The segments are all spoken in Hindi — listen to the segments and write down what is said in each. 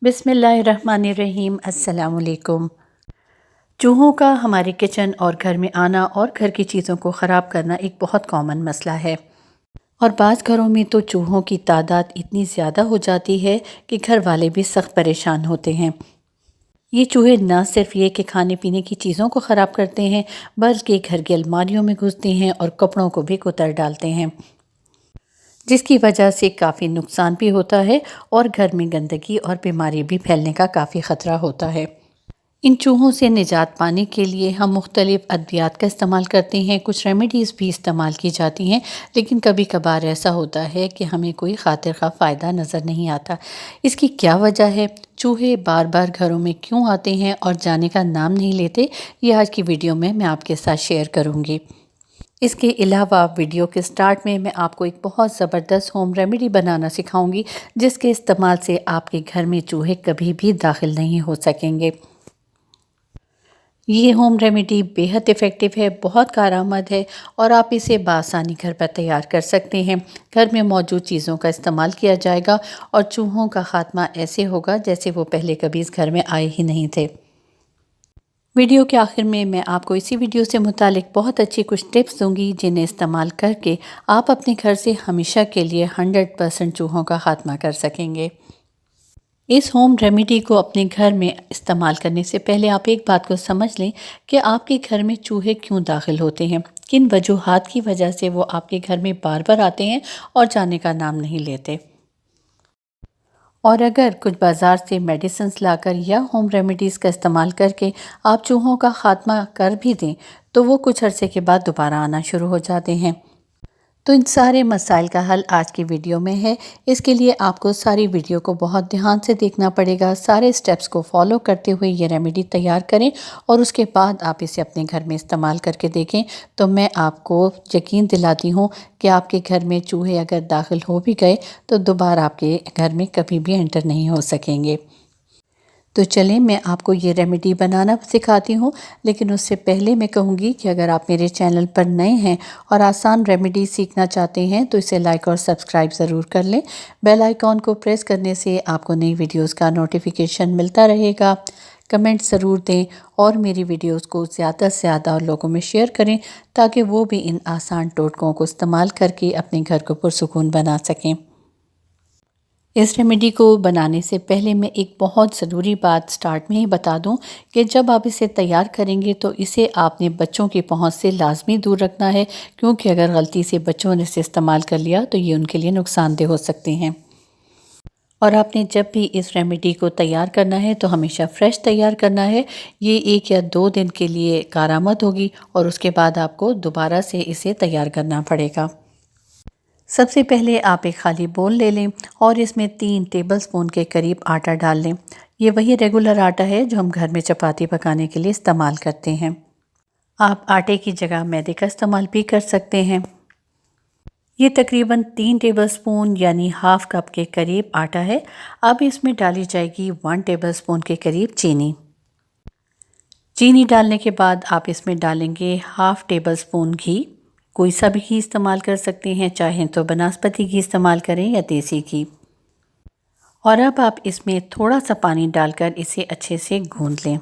बिस्मिल्लाहिर्रहमानिर्रहीम। अस्सलामुअलैकुम। चूहों का हमारे किचन और घर में आना और घर की चीज़ों को ख़राब करना एक बहुत कॉमन मसला है और बाज़ घरों में तो चूहों की तादाद इतनी ज़्यादा हो जाती है कि घर वाले भी सख्त परेशान होते हैं। ये चूहे न सिर्फ ये कि खाने पीने की चीज़ों को ख़राब करते हैं बल्कि घर की अलमारियों में घुसते हैं और कपड़ों को भी कुतर डालते हैं, जिसकी वजह से काफ़ी नुकसान भी होता है और घर में गंदगी और बीमारी भी फैलने का काफ़ी ख़तरा होता है। इन चूहों से निजात पाने के लिए हम मुख्तलिफ़ अद्वियात का इस्तेमाल करते हैं, कुछ रेमेडीज़ भी इस्तेमाल की जाती हैं, लेकिन कभी कभार ऐसा होता है कि हमें कोई खातिर खा फ़ायदा नज़र नहीं आता। इसकी क्या वजह है? चूहे बार बार घरों में क्यों आते हैं और जाने का नाम नहीं लेते? ये आज की वीडियो में मैं आपके साथ शेयर करूँगी। इसके अलावा वीडियो के स्टार्ट में मैं आपको एक बहुत ज़बरदस्त होम रेमेडी बनाना सिखाऊंगी, जिसके इस्तेमाल से आपके घर में चूहे कभी भी दाखिल नहीं हो सकेंगे। ये होम रेमेडी बेहद इफ़ेक्टिव है, बहुत कारआमद है और आप इसे बआसानी घर पर तैयार कर सकते हैं। घर में मौजूद चीज़ों का इस्तेमाल किया जाएगा और चूहों का ख़ात्मा ऐसे होगा जैसे वो पहले कभी इस घर में आए ही नहीं थे। वीडियो के आखिर में मैं आपको इसी वीडियो से मुतालिक बहुत अच्छी कुछ टिप्स दूंगी, जिन्हें इस्तेमाल करके आप अपने घर से हमेशा के लिए 100% चूहों का ख़ात्मा कर सकेंगे। इस होम रेमेडी को अपने घर में इस्तेमाल करने से पहले आप एक बात को समझ लें कि आपके घर में चूहे क्यों दाखिल होते हैं, किन वजूहात की वजह से वो आपके घर में बार बार आते हैं और जाने का नाम नहीं लेते। और अगर कुछ बाज़ार से मेडिसिन्स लाकर या होम रेमेडीज़ का इस्तेमाल करके आप चूहों का ख़ात्मा कर भी दें, तो वो कुछ अरसे के बाद दोबारा आना शुरू हो जाते हैं। तो इन सारे मसाइल का हल आज की वीडियो में है। इसके लिए आपको सारी वीडियो को बहुत ध्यान से देखना पड़ेगा, सारे स्टेप्स को फॉलो करते हुए ये रेमेडी तैयार करें और उसके बाद आप इसे अपने घर में इस्तेमाल करके देखें। तो मैं आपको यकीन दिलाती हूँ कि आपके घर में चूहे अगर दाखिल हो भी गए तो दोबारा आपके घर में कभी भी एंटर नहीं हो सकेंगे। तो चलें मैं आपको ये रेमेडी बनाना सिखाती हूँ, लेकिन उससे पहले मैं कहूँगी कि अगर आप मेरे चैनल पर नए हैं और आसान रेमेडी सीखना चाहते हैं तो इसे लाइक और सब्सक्राइब ज़रूर कर लें। बेल आइकॉन को प्रेस करने से आपको नई वीडियोस का नोटिफिकेशन मिलता रहेगा। कमेंट ज़रूर दें और मेरी वीडियोस को ज़्यादा से ज़्यादा और लोगों में शेयर करें, ताकि वो भी इन आसान टोटकों को इस्तेमाल करके अपने घर को पुरसुकून बना सकें। इस रेमेडी को बनाने से पहले मैं एक बहुत ज़रूरी बात स्टार्ट में ही बता दूं कि जब आप इसे तैयार करेंगे तो इसे आपने बच्चों की पहुंच से लाजमी दूर रखना है, क्योंकि अगर गलती से बच्चों ने इसे इस्तेमाल कर लिया तो ये उनके लिए नुकसानदेह हो सकते हैं। और आपने जब भी इस रेमेडी को तैयार करना है तो हमेशा फ़्रेश तैयार करना है। ये 1 या 2 दिन के लिए कारआमद होगी और उसके बाद आपको दोबारा से इसे तैयार करना पड़ेगा। सबसे पहले आप एक खाली बोल ले लें और इसमें 3 टेबलस्पून के करीब आटा डाल लें। ये वही रेगुलर आटा है जो हम घर में चपाती पकाने के लिए इस्तेमाल करते हैं। आप आटे की जगह मैदे का इस्तेमाल भी कर सकते हैं। ये तकरीबन 3 टेबलस्पून यानी हाफ़ कप के करीब आटा है। अब इसमें डाली जाएगी 1 टेबलस्पून के करीब चीनी। चीनी डालने के बाद आप इसमें डालेंगे हाफ़ टेबलस्पून घी। कोई सा भी घी इस्तेमाल कर सकते हैं, चाहें तो बनस्पति घी इस्तेमाल करें या देसी घी। और अब आप इसमें थोड़ा सा पानी डालकर इसे अच्छे से गूंद लें।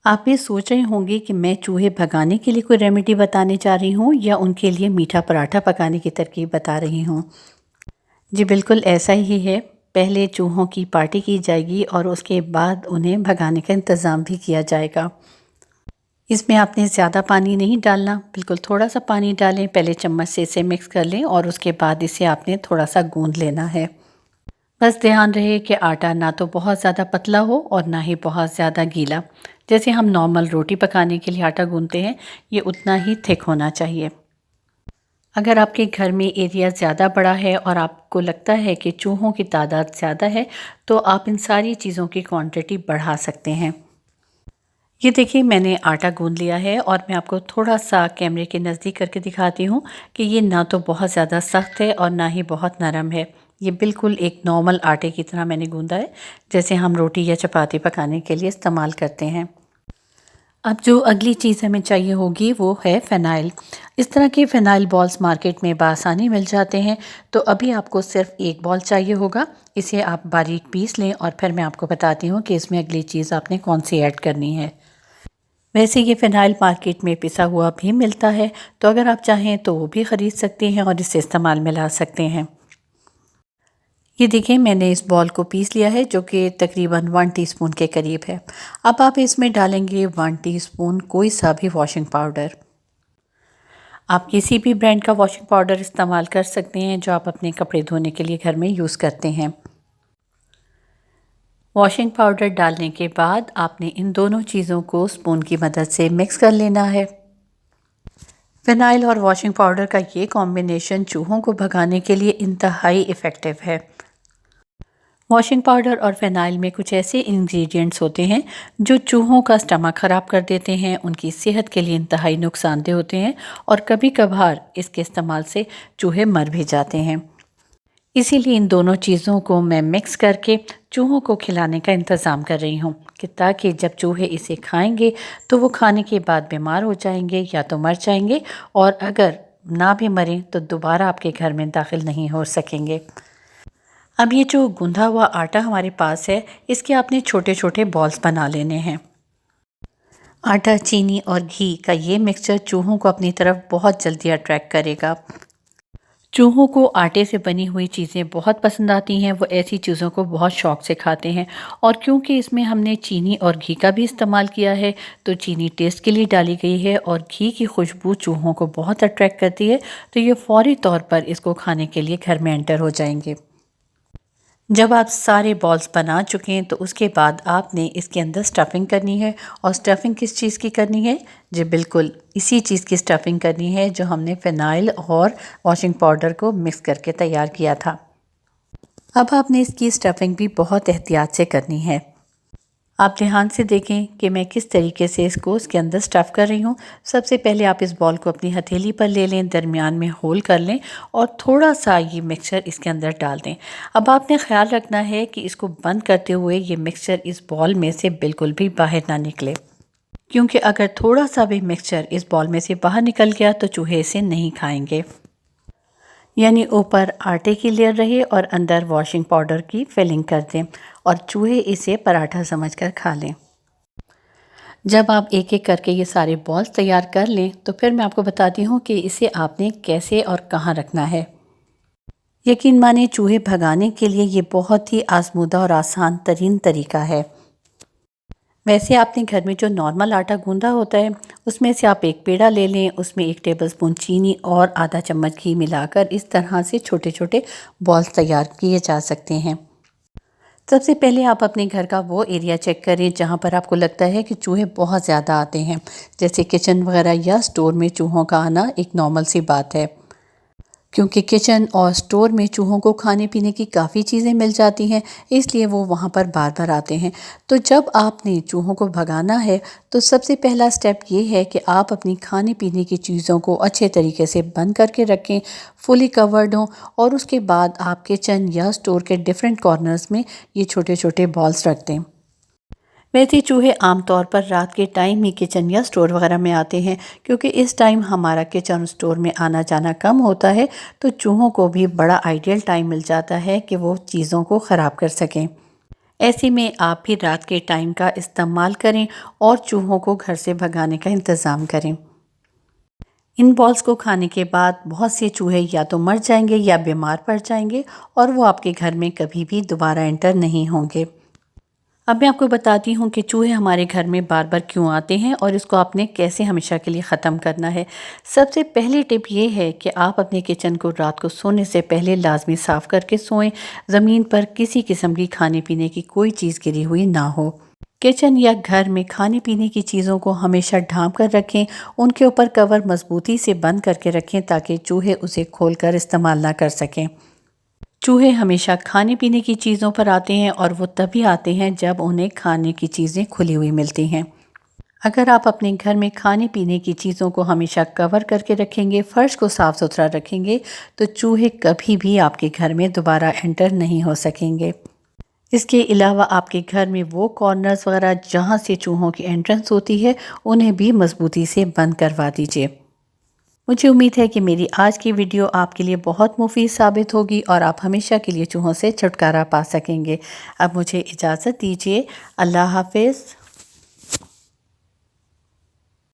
आप ये सोच रहे होंगे कि मैं चूहे भगाने के लिए कोई रेमेडी बताने जा रही हूँ या उनके लिए मीठा पराठा पकाने की तरकीब बता रही हूँ। जी बिल्कुल ऐसा ही है। पहले चूहों की पार्टी की जाएगी और उसके बाद उन्हें भगाने का इंतज़ाम भी किया जाएगा। इसमें आपने ज़्यादा पानी नहीं डालना, बिल्कुल थोड़ा सा पानी डालें। पहले चम्मच से इसे मिक्स कर लें और उसके बाद इसे आपने थोड़ा सा गूंद लेना है। बस ध्यान रहे कि आटा ना तो बहुत ज़्यादा पतला हो और ना ही बहुत ज़्यादा गीला। जैसे हम नॉर्मल रोटी पकाने के लिए आटा गूंदते हैं, ये उतना ही थिक होना चाहिए। अगर आपके घर में एरिया ज़्यादा बड़ा है और आपको लगता है कि चूहों की तादाद ज़्यादा है, तो आप इन सारी चीज़ों की क्वांटिटी बढ़ा सकते हैं। ये देखिए मैंने आटा गूंद लिया है और मैं आपको थोड़ा सा कैमरे के नज़दीक करके दिखाती हूँ कि ये ना तो बहुत ज़्यादा सख्त है और ना ही बहुत नरम है। ये बिल्कुल एक नॉर्मल आटे की तरह मैंने गूंदा है, जैसे हम रोटी या चपाती पकाने के लिए इस्तेमाल करते हैं। अब जो अगली चीज़ हमें चाहिए होगी वो है फ़िनाइल। इस तरह के फ़िनाइल बॉल्स मार्केट में बआसानी मिल जाते हैं। तो अभी आपको सिर्फ़ एक बॉल चाहिए होगा। इसे आप बारीक पीस लें और फिर मैं आपको बताती हूँ कि इसमें अगली चीज़ आपने कौन सी ऐड करनी है। वैसे ये फ़िनाइल मार्केट में पिसा हुआ भी मिलता है, तो अगर आप चाहें तो वो भी ख़रीद सकते हैं और इसे इस्तेमाल में ला सकते हैं। ये देखिए मैंने इस बॉल को पीस लिया है जो कि तकरीबन 1 टीस्पून के करीब है। अब आप इसमें डालेंगे 1 टीस्पून कोई सा भी वॉशिंग पाउडर। आप किसी भी ब्रांड का वॉशिंग पाउडर इस्तेमाल कर सकते हैं जो आप अपने कपड़े धोने के लिए घर में यूज़ करते हैं। वॉशिंग पाउडर डालने के बाद आपने इन दोनों चीज़ों को स्पून की मदद से मिक्स कर लेना है। फिनाइल और वॉशिंग पाउडर का ये कॉम्बिनेशन चूहों को भगाने के लिए इंतहाई इफ़ेक्टिव है। वॉशिंग पाउडर और फिनाइल में कुछ ऐसे इंग्रेडिएंट्स होते हैं जो चूहों का स्टमक ख़राब कर देते हैं, उनकी सेहत के लिए इंतहाई नुकसानदेह होते हैं और कभी कभार इसके इस्तेमाल से चूहे मर भी जाते हैं। इसीलिए इन दोनों चीज़ों को मैं मिक्स करके चूहों को खिलाने का इंतज़ाम कर रही हूँ कि ताकि जब चूहे इसे खाएंगे तो वो खाने के बाद बीमार हो जाएंगे या तो मर जाएंगे, और अगर ना भी मरें तो दोबारा आपके घर में दाखिल नहीं हो सकेंगे। अब ये जो गूंधा हुआ आटा हमारे पास है, इसके आपने छोटे छोटे बॉल्स बना लेने हैं। आटा, चीनी और घी का ये मिक्सचर चूहों को अपनी तरफ बहुत जल्दी अट्रैक्ट करेगा। चूहों को आटे से बनी हुई चीज़ें बहुत पसंद आती हैं, वो ऐसी चीज़ों को बहुत शौक़ से खाते हैं। और क्योंकि इसमें हमने चीनी और घी का भी इस्तेमाल किया है, तो चीनी टेस्ट के लिए डाली गई है और घी की खुशबू चूहों को बहुत अट्रैक्ट करती है, तो ये फ़ौरी तौर पर इसको खाने के लिए घर में एंटर हो जाएंगे। जब आप सारे बॉल्स बना चुके हैं तो उसके बाद आपने इसके अंदर स्टफ़िंग करनी है। और स्टफ़िंग किस चीज़ की करनी है? जी बिल्कुल इसी चीज़ की स्टफ़िंग करनी है जो हमने फ़िनाइल और वॉशिंग पाउडर को मिक्स करके तैयार किया था। अब आपने इसकी स्टफ़िंग भी बहुत एहतियात से करनी है। आप ध्यान से देखें कि मैं किस तरीके से इसको इसके अंदर स्टफ़ कर रही हूँ। सबसे पहले आप इस बॉल को अपनी हथेली पर ले लें, दरमियान में होल कर लें और थोड़ा सा ये मिक्सचर इसके अंदर डाल दें। अब आपने ख्याल रखना है कि इसको बंद करते हुए ये मिक्सचर इस बॉल में से बिल्कुल भी बाहर ना निकले, क्योंकि अगर थोड़ा सा भी मिक्सचर इस बॉल में से बाहर निकल गया तो चूहे इसे नहीं खाएंगे। यानी ऊपर आटे की लेयर रहे और अंदर वॉशिंग पाउडर की फिलिंग कर दें और चूहे इसे पराठा समझकर खा लें। जब आप एक एक करके ये सारे बॉल्स तैयार कर लें तो फिर मैं आपको बताती हूँ कि इसे आपने कैसे और कहाँ रखना है। यकीन माने चूहे भगाने के लिए ये बहुत ही आजमूदा और आसान तरीन तरीका है। वैसे आपने घर में जो नॉर्मल आटा गूंदा होता है उसमें से आप एक पेड़ा ले लें, उसमें 1 टेबलस्पून चीनी और आधा चम्मच घी मिलाकर इस तरह से छोटे छोटे बॉल्स तैयार किए जा सकते हैं। सबसे पहले आप अपने घर का वो एरिया चेक करें जहाँ पर आपको लगता है कि चूहे बहुत ज़्यादा आते हैं, जैसे किचन वगैरह या स्टोर में चूहों का आना एक नॉर्मल सी बात है, क्योंकि किचन और स्टोर में चूहों को खाने पीने की काफ़ी चीज़ें मिल जाती हैं, इसलिए वो वहाँ पर बार बार आते हैं। तो जब आपने चूहों को भगाना है तो सबसे पहला स्टेप ये है कि आप अपनी खाने पीने की चीज़ों को अच्छे तरीके से बंद करके रखें, फुली कवर्ड हों, और उसके बाद आप किचन या स्टोर के डिफरेंट कॉर्नर्स में ये छोटे छोटे बॉल्स रख दें। वैसे चूहे आमतौर पर रात के टाइम ही किचन या स्टोर वगैरह में आते हैं, क्योंकि इस टाइम हमारा किचन स्टोर में आना जाना कम होता है, तो चूहों को भी बड़ा आइडियल टाइम मिल जाता है कि वो चीज़ों को ख़राब कर सकें। ऐसे में आप भी रात के टाइम का इस्तेमाल करें और चूहों को घर से भगाने का इंतज़ाम करें। इन बॉल्स को खाने के बाद बहुत से चूहे या तो मर जाएंगे या बीमार पड़ जाएंगे और वो आपके घर में कभी भी दोबारा एंटर नहीं होंगे। अब मैं आपको बताती हूँ कि चूहे हमारे घर में बार बार क्यों आते हैं और इसको आपने कैसे हमेशा के लिए ख़त्म करना है। सबसे पहली टिप ये है कि आप अपने किचन को रात को सोने से पहले लाजमी साफ़ करके सोएं। ज़मीन पर किसी किस्म की खाने पीने की कोई चीज़ गिरी हुई ना हो। किचन या घर में खाने पीने की चीज़ों को हमेशा ढाँप कर रखें, उनके ऊपर कवर मजबूती से बंद करके रखें ताकि चूहे उसे खोलकर इस्तेमाल ना कर सकें। चूहे हमेशा खाने पीने की चीज़ों पर आते हैं और वो तभी आते हैं जब उन्हें खाने की चीज़ें खुली हुई मिलती हैं। अगर आप अपने घर में खाने पीने की चीज़ों को हमेशा कवर करके रखेंगे, फ़र्श को साफ़ सुथरा रखेंगे, तो चूहे कभी भी आपके घर में दोबारा एंटर नहीं हो सकेंगे। इसके अलावा आपके घर में वो कॉर्नर्स वगैरह जहाँ से चूहों की एंट्रेंस होती है उन्हें भी मजबूती से बंद करवा दीजिए। मुझे उम्मीद है कि मेरी आज की वीडियो आपके लिए बहुत मुफीद साबित होगी और आप हमेशा के लिए चूहों से छुटकारा पा सकेंगे। अब मुझे इजाज़त दीजिए। अल्लाह हाफ़िज़।